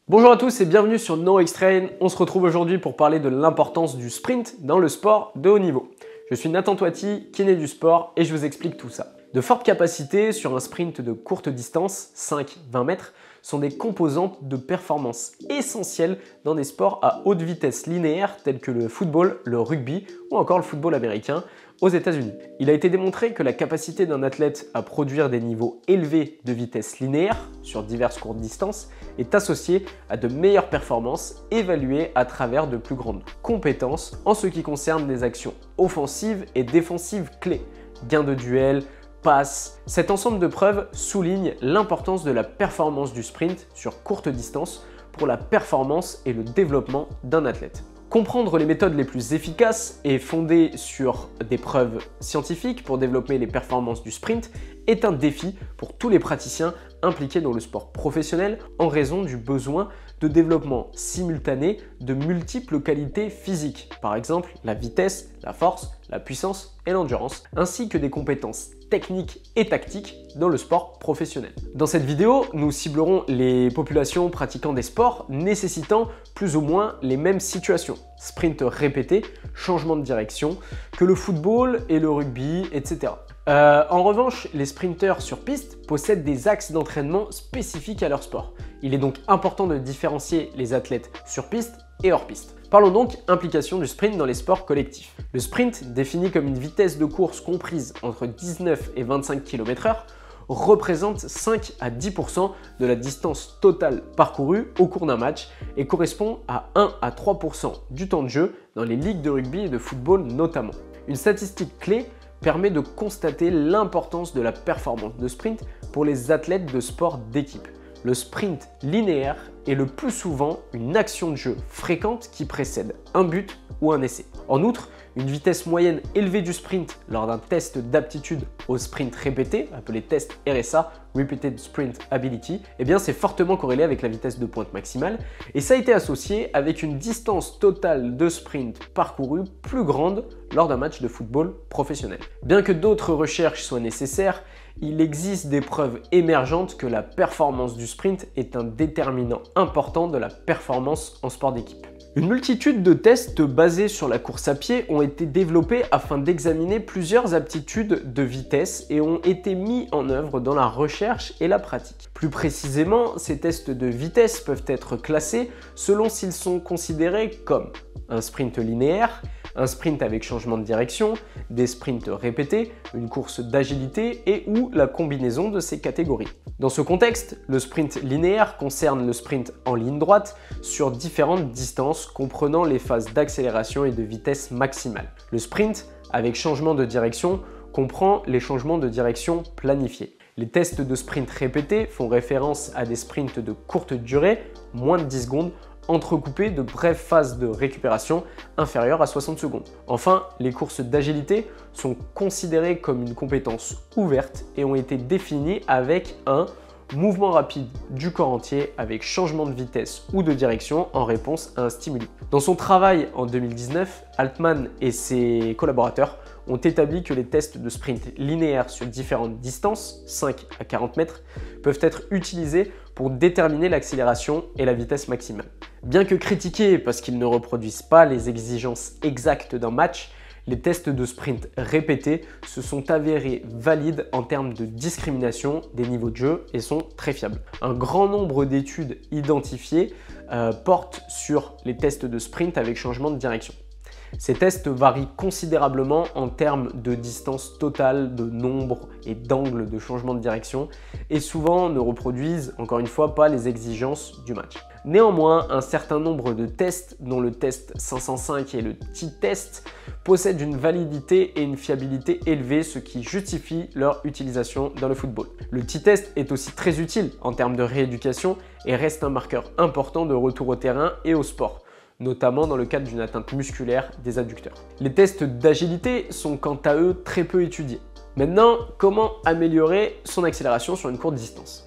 Bonjour à tous et bienvenue sur NoXtrain. On se retrouve aujourd'hui pour parler de l'importance du sprint dans le sport de haut niveau. Je suis Nathan Toiti, kiné du sport, et je vous explique tout ça. De fortes capacités sur un sprint de courte distance, 5-20 mètres, sont des composantes de performance essentielles dans des sports à haute vitesse linéaire tels que le football, le rugby ou encore le football américain aux États-Unis. Il a été démontré que la capacité d'un athlète à produire des niveaux élevés de vitesse linéaire sur diverses courtes distances est associée à de meilleures performances évaluées à travers de plus grandes compétences en ce qui concerne des actions offensives et défensives clés, gains de duel, passes. Cet ensemble de preuves souligne l'importance de la performance du sprint sur courte distance pour la performance et le développement d'un athlète. Comprendre les méthodes les plus efficaces et fondées sur des preuves scientifiques pour développer les performances du sprint est un défi pour tous les praticiens impliqués dans le sport professionnel en raison du besoin de développement simultané de multiples qualités physiques, par exemple la vitesse, la force, la puissance et l'endurance, ainsi que des compétences techniques et tactiques dans le sport professionnel. Dans cette vidéo, nous ciblerons les populations pratiquant des sports nécessitant plus ou moins les mêmes situations, sprint répété, changement de direction, que le football et le rugby, etc. En revanche, les sprinteurs sur piste possèdent des axes d'entraînement spécifiques à leur sport. Il est donc important de différencier les athlètes sur piste et hors piste. Parlons donc implication du sprint dans les sports collectifs. Le sprint, défini comme une vitesse de course comprise entre 19 et 25 km/h, représente 5 à 10% de la distance totale parcourue au cours d'un match et correspond à 1 à 3% du temps de jeu dans les ligues de rugby et de football notamment. Une statistique clé permet de constater l'importance de la performance de sprint pour les athlètes de sport d'équipe. Le sprint linéaire est le plus souvent une action de jeu fréquente qui précède un but ou un essai. En outre, une vitesse moyenne élevée du sprint lors d'un test d'aptitude au sprint répété, appelé test RSA, Repeated Sprint Ability, c'est fortement corrélé avec la vitesse de pointe maximale et ça a été associé avec une distance totale de sprint parcourue plus grande lors d'un match de football professionnel. Bien que d'autres recherches soient nécessaires, il existe des preuves émergentes que la performance du sprint est un déterminant important de la performance en sport d'équipe. Une multitude de tests basés sur la course à pied ont été développés afin d'examiner plusieurs aptitudes de vitesse et ont été mis en œuvre dans la recherche et la pratique. Plus précisément, ces tests de vitesse peuvent être classés selon s'ils sont considérés comme un sprint linéaire, un sprint avec changement de direction, des sprints répétés, une course d'agilité et ou la combinaison de ces catégories. Dans ce contexte, le sprint linéaire concerne le sprint en ligne droite sur différentes distances comprenant les phases d'accélération et de vitesse maximale. Le sprint avec changement de direction comprend les changements de direction planifiés. Les tests de sprint répétés font référence à des sprints de courte durée, moins de 10 secondes, entrecoupés de brèves phases de récupération inférieures à 60 secondes. Enfin, les courses d'agilité sont considérées comme une compétence ouverte et ont été définies avec un mouvement rapide du corps entier avec changement de vitesse ou de direction en réponse à un stimuli. Dans son travail en 2019, Altman et ses collaborateurs ont établi que les tests de sprint linéaire sur différentes distances, 5 à 40 mètres, peuvent être utilisés pour déterminer l'accélération et la vitesse maximale. Bien que critiqués parce qu'ils ne reproduisent pas les exigences exactes d'un match, les tests de sprint répétés se sont avérés valides en termes de discrimination des niveaux de jeu et sont très fiables. Un grand nombre d'études identifiées portent sur les tests de sprint avec changement de direction. Ces tests varient considérablement en termes de distance totale, de nombre et d'angle de changement de direction et souvent ne reproduisent, encore une fois, pas les exigences du match. Néanmoins, un certain nombre de tests, dont le test 505 et le t-test, possèdent une validité et une fiabilité élevées, ce qui justifie leur utilisation dans le football. Le t-test est aussi très utile en termes de rééducation et reste un marqueur important de retour au terrain et au sport, notamment dans le cadre d'une atteinte musculaire des adducteurs. Les tests d'agilité sont quant à eux très peu étudiés. Maintenant, comment améliorer son accélération sur une courte distance ?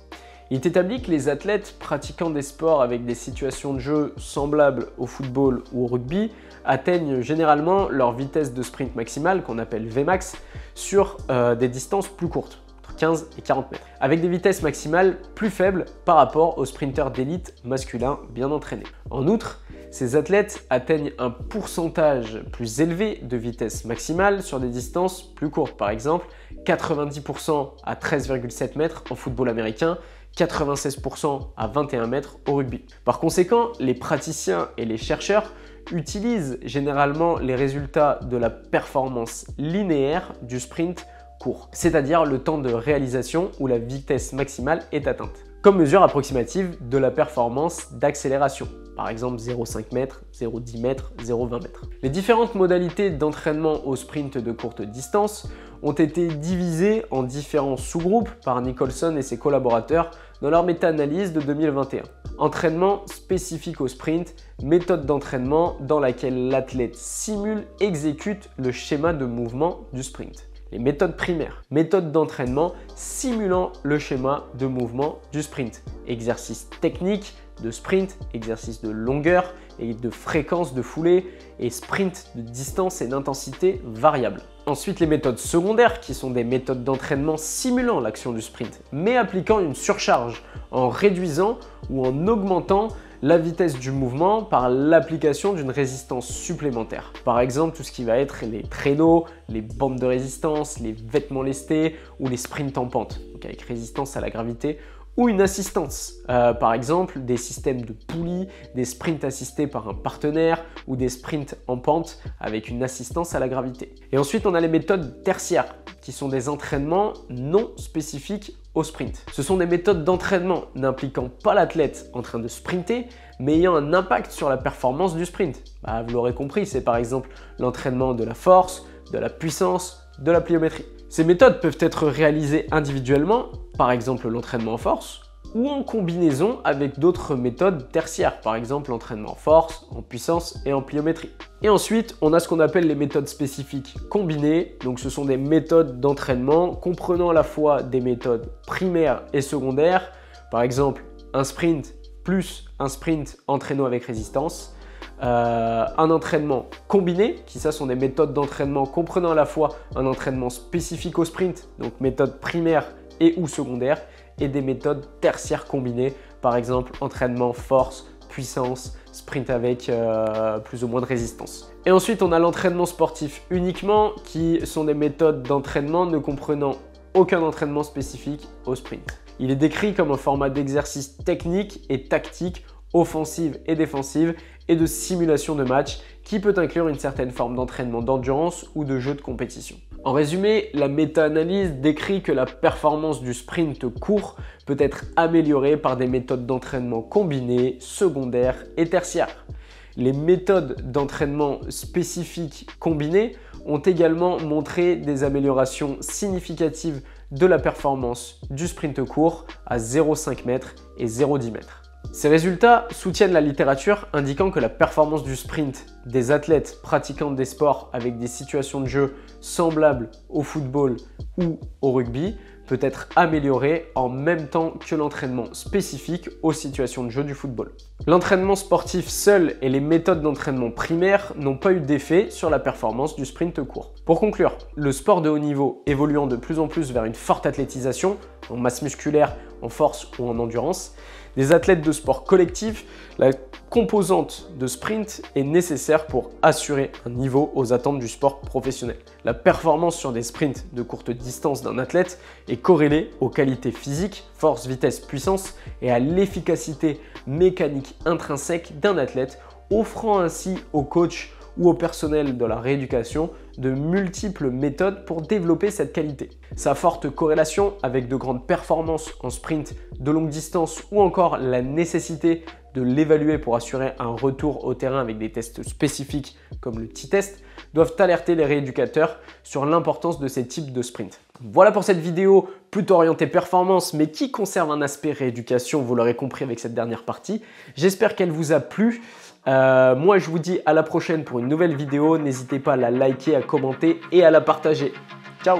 Il est établi que les athlètes pratiquant des sports avec des situations de jeu semblables au football ou au rugby atteignent généralement leur vitesse de sprint maximale, qu'on appelle Vmax, sur des distances plus courtes, 15 et 40 mètres, avec des vitesses maximales plus faibles par rapport aux sprinteurs d'élite masculins bien entraînés. En outre, ces athlètes atteignent un pourcentage plus élevé de vitesse maximale sur des distances plus courtes, par exemple 90% à 13,7 mètres en football américain, 96% à 21 mètres au rugby. Par conséquent, les praticiens et les chercheurs utilisent généralement les résultats de la performance linéaire du sprint court, c'est-à-dire le temps de réalisation où la vitesse maximale est atteinte, comme mesure approximative de la performance d'accélération, par exemple 0,5 m, 0,10 m, 0,20 m. Les différentes modalités d'entraînement au sprint de courte distance ont été divisées en différents sous-groupes par Nicholson et ses collaborateurs dans leur méta-analyse de 2021. Entraînement spécifique au sprint, méthode d'entraînement dans laquelle l'athlète simule, exécute le schéma de mouvement du sprint. Les méthodes primaires, méthode d'entraînement simulant le schéma de mouvement du sprint. Exercice technique de sprint, exercice de longueur et de fréquence de foulée et sprint de distance et d'intensité variable. Ensuite, les méthodes secondaires qui sont des méthodes d'entraînement simulant l'action du sprint, mais appliquant une surcharge en réduisant ou en augmentant la vitesse du mouvement par l'application d'une résistance supplémentaire. Par exemple, tout ce qui va être les traîneaux, les bandes de résistance, les vêtements lestés ou les sprints en pente, donc avec résistance à la gravité, ou une assistance, par exemple des systèmes de poulies, des sprints assistés par un partenaire ou des sprints en pente avec une assistance à la gravité. Et ensuite, on a les méthodes tertiaires qui sont des entraînements non spécifiques au sprint. Ce sont des méthodes d'entraînement n'impliquant pas l'athlète en train de sprinter, mais ayant un impact sur la performance du sprint. Vous l'aurez compris, c'est par exemple l'entraînement de la force, de la puissance, de la pliométrie. Ces méthodes peuvent être réalisées individuellement, par exemple l'entraînement en force, ou en combinaison avec d'autres méthodes tertiaires, par exemple l'entraînement en force, en puissance et en pliométrie. Et ensuite, on a ce qu'on appelle les méthodes spécifiques combinées. Donc ce sont des méthodes d'entraînement comprenant à la fois des méthodes primaires et secondaires, par exemple un sprint plus un sprint en traîneau avec résistance, un entraînement combiné, qui ça sont des méthodes d'entraînement comprenant à la fois un entraînement spécifique au sprint, donc méthode primaire et ou secondaire, et des méthodes tertiaires combinées, par exemple entraînement force, puissance, sprint avec plus ou moins de résistance. Et ensuite, on a l'entraînement sportif uniquement, qui sont des méthodes d'entraînement ne comprenant aucun entraînement spécifique au sprint. Il est décrit comme un format d'exercice technique et tactique, offensive et défensive, et de simulation de match qui peut inclure une certaine forme d'entraînement d'endurance ou de jeu de compétition. En résumé, la méta-analyse décrit que la performance du sprint court peut être améliorée par des méthodes d'entraînement combinées, secondaires et tertiaires. Les méthodes d'entraînement spécifiques combinées ont également montré des améliorations significatives de la performance du sprint court à 0,5 m et 0,10 m. Ces résultats soutiennent la littérature indiquant que la performance du sprint des athlètes pratiquant des sports avec des situations de jeu semblables au football ou au rugby peut être améliorée en même temps que l'entraînement spécifique aux situations de jeu du football. L'entraînement sportif seul et les méthodes d'entraînement primaires n'ont pas eu d'effet sur la performance du sprint court. Pour conclure, le sport de haut niveau évoluant de plus en plus vers une forte athlétisation, en masse musculaire, en force ou en endurance, des athlètes de sport collectif, la composante de sprint est nécessaire pour assurer un niveau aux attentes du sport professionnel. La performance sur des sprints de courte distance d'un athlète est corrélée aux qualités physiques, force, vitesse, puissance et à l'efficacité mécanique intrinsèque d'un athlète, offrant ainsi aux coachs ou au personnel de la rééducation de multiples méthodes pour développer cette qualité. Sa forte corrélation avec de grandes performances en sprint de longue distance ou encore la nécessité de l'évaluer pour assurer un retour au terrain avec des tests spécifiques comme le T-test doivent alerter les rééducateurs sur l'importance de ces types de sprints. Voilà pour cette vidéo plutôt orientée performance mais qui conserve un aspect rééducation, vous l'aurez compris avec cette dernière partie. J'espère qu'elle vous a plu. Moi je vous dis à la prochaine pour une nouvelle vidéo, n'hésitez pas à la liker, à commenter et à la partager. Ciao!